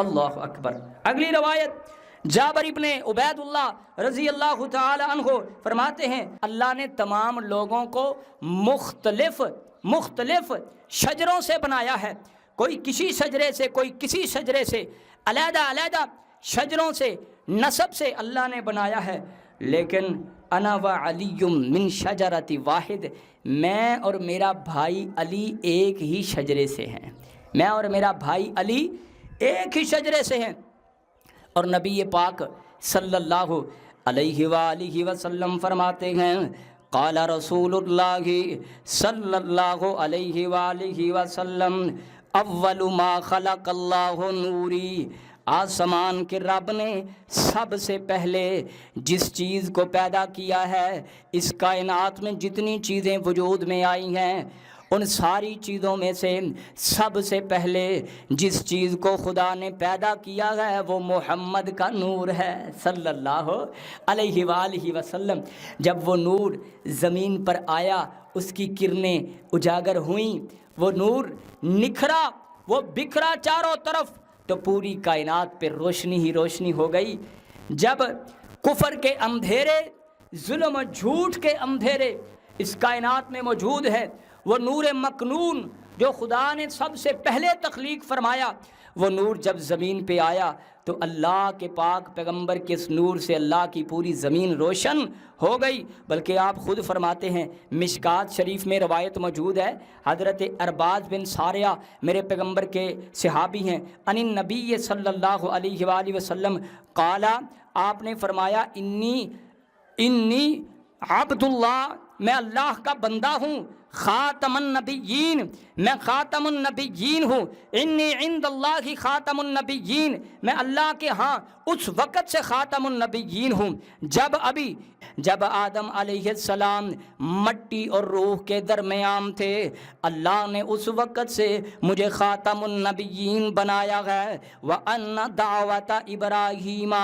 اللہ اکبر۔ اگلی روایت جابر ابن عبید اللہ رضی اللہ تعالی عنہ فرماتے ہیں اللہ نے تمام لوگوں کو مختلف شجروں سے بنایا ہے، کوئی کسی شجرے سے، کوئی کسی شجرے سے، علیحدہ علیحدہ شجروں سے، نسب سے اللہ نے بنایا ہے، لیکن انا و علی من شجرۃ واحد، میں اور میرا بھائی علی ایک ہی شجرے سے ہیں، میں اور میرا بھائی علی ایک ہی شجرے سے ہیں۔ اور نبی پاک صلی اللہ علیہ وآلہ وسلم فرماتے ہیں قال رسول اللہ صلی اللہ علیہ وآلہ وسلم اول ما خلق اللہ نوری، آسمان کے رب نے سب سے پہلے جس چیز کو پیدا کیا ہے، اس کائنات میں جتنی چیزیں وجود میں آئی ہیں ان ساری چیزوں میں سے سب سے پہلے جس چیز کو خدا نے پیدا کیا ہے وہ محمد کا نور ہے صلی اللہ علیہ وآلہ وسلم۔ جب وہ نور زمین پر آیا، اس کی کرنیں اجاگر ہوئیں، وہ نور نکھرا، وہ بکھرا چاروں طرف، تو پوری کائنات پہ روشنی ہی روشنی ہو گئی۔ جب کفر کے اندھیرے، ظلم و جھوٹ کے اندھیرے اس کائنات میں موجود ہے، وہ نور مکنون جو خدا نے سب سے پہلے تخلیق فرمایا، وہ نور جب زمین پہ آیا تو اللہ کے پاک پیغمبر کے اس نور سے اللہ کی پوری زمین روشن ہو گئی۔ بلکہ آپ خود فرماتے ہیں، مشکات شریف میں روایت موجود ہے، حضرت ارباز بن ساریہ میرے پیغمبر کے صحابی ہیں، ان النبی صلی اللہ علیہ وآلہ وسلم قال، آپ نے فرمایا انی عبد اللہ، میں اللہ کا بندہ ہوں، خاتم النبیین، میں خاتم النبیین ہوں، انی عند اللہ خاتم النبیین، میں اللہ کے ہاں اس وقت سے خاتم النبیین ہوں جب آدم علیہ السلام مٹی اور روح کے درمیان تھے، اللہ نے اس وقت سے مجھے خاتم النبیین بنایا ہے۔ وَأَنَّ دعوت ابراہیم،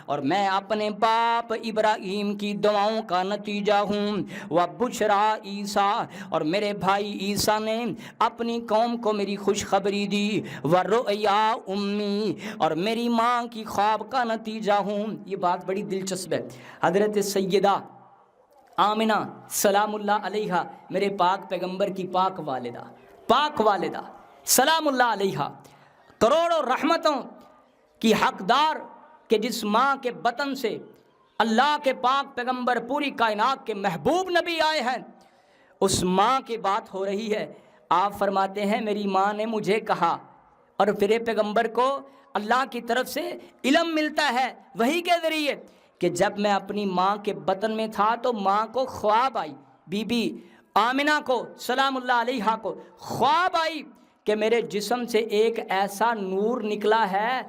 اور میں اپنے باپ ابراہیم کی دعاؤں کا نتیجہ ہوں۔ وَبُشْرَا عیسیٰ، اور میرے بھائی عیسیٰ نے اپنی قوم کو میری خوشخبری دی۔ وَرُؤْيَا امی، اور میری ماں کی خواب کا نتیجہ ہوں۔ یہ بات بڑی دلچسپ ہے، حضرت سیدہ آمنہ سلام اللہ علیہا میرے پاک پیغمبر کی پاک والدہ سلام اللہ علیہا، کروڑوں رحمتوں کی حقدار، کہ جس ماں کے بطن سے اللہ کے پاک پیغمبر پوری کائنات کے محبوب نبی آئے ہیں، اس ماں کی بات ہو رہی ہے۔ آپ فرماتے ہیں میری ماں نے مجھے کہا، اور پھر پیغمبر کو اللہ کی طرف سے علم ملتا ہے وحی کے ذریعے، کہ جب میں اپنی ماں کے بطن میں تھا تو ماں کو خواب آئی، بی بی آمنہ کو سلام اللہ علیہا کو خواب آئی کہ میرے جسم سے ایک ایسا نور نکلا ہے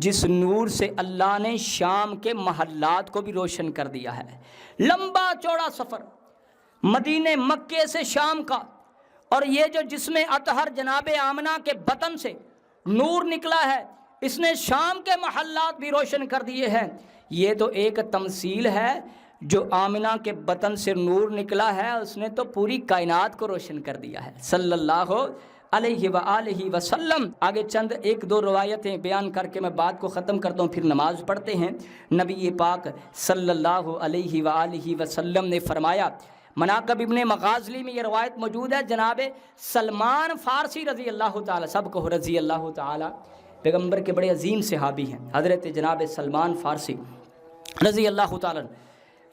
جس نور سے اللہ نے شام کے محلات کو بھی روشن کر دیا ہے۔ لمبا چوڑا سفر مدینے مکے سے شام کا، اور یہ جو جسم اطہر جناب آمنہ کے بطن سے نور نکلا ہے، اس نے شام کے محلات بھی روشن کر دیے ہیں۔ یہ تو ایک تمثیل ہے، جو آمنہ کے بطن سے نور نکلا ہے اس نے تو پوری کائنات کو روشن کر دیا ہے صلی اللہ علیہ وآلہ وسلم۔ آگے چند ایک دو روایتیں بیان کر کے میں بات کو ختم کرتا ہوں، پھر نماز پڑھتے ہیں۔ نبی پاک صلی اللہ علیہ وآلہ وسلم نے فرمایا، مناقب ابن مغازلی میں یہ روایت موجود ہے، جناب سلمان فارسی رضی اللہ تعالی، سب کو رضی اللہ تعالی، پیغمبر کے بڑے عظیم صحابی ہیں حضرت جناب سلمان فارسی رضی اللہ تعالی،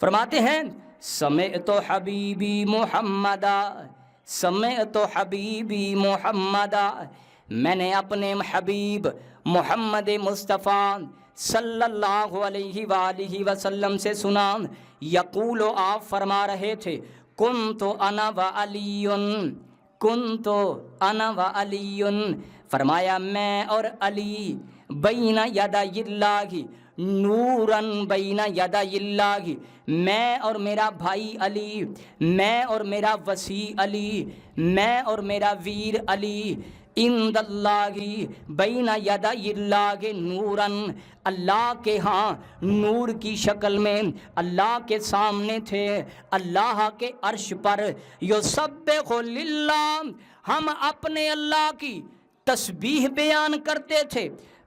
فرماتے ہیں سمعت حبیبی محمدا، سمعت حبیبی محمدا، میں نے اپنے حبیب محمد مصطفیٰ صلی اللہ علیہ وآلہ وسلم سے سنا، یقول، آپ فرما رہے تھے، کنت انا و علی، کنت انا و علی، فرمایا میں اور علی، بین یدی اللہ، نوراً بین یدی اللہ، میں اور میرا بھائی علی، میں اور میرا وسیع علی، میں اور میرا ویر علی، عند اللہ بین یدی اللہ نوراً، اللہ کے ہاں نور کی شکل میں اللہ کے سامنے تھے، اللہ کے عرش پر، یسبح للہ، ہم اپنے اللہ کی تسبیح بیان کرتے تھے،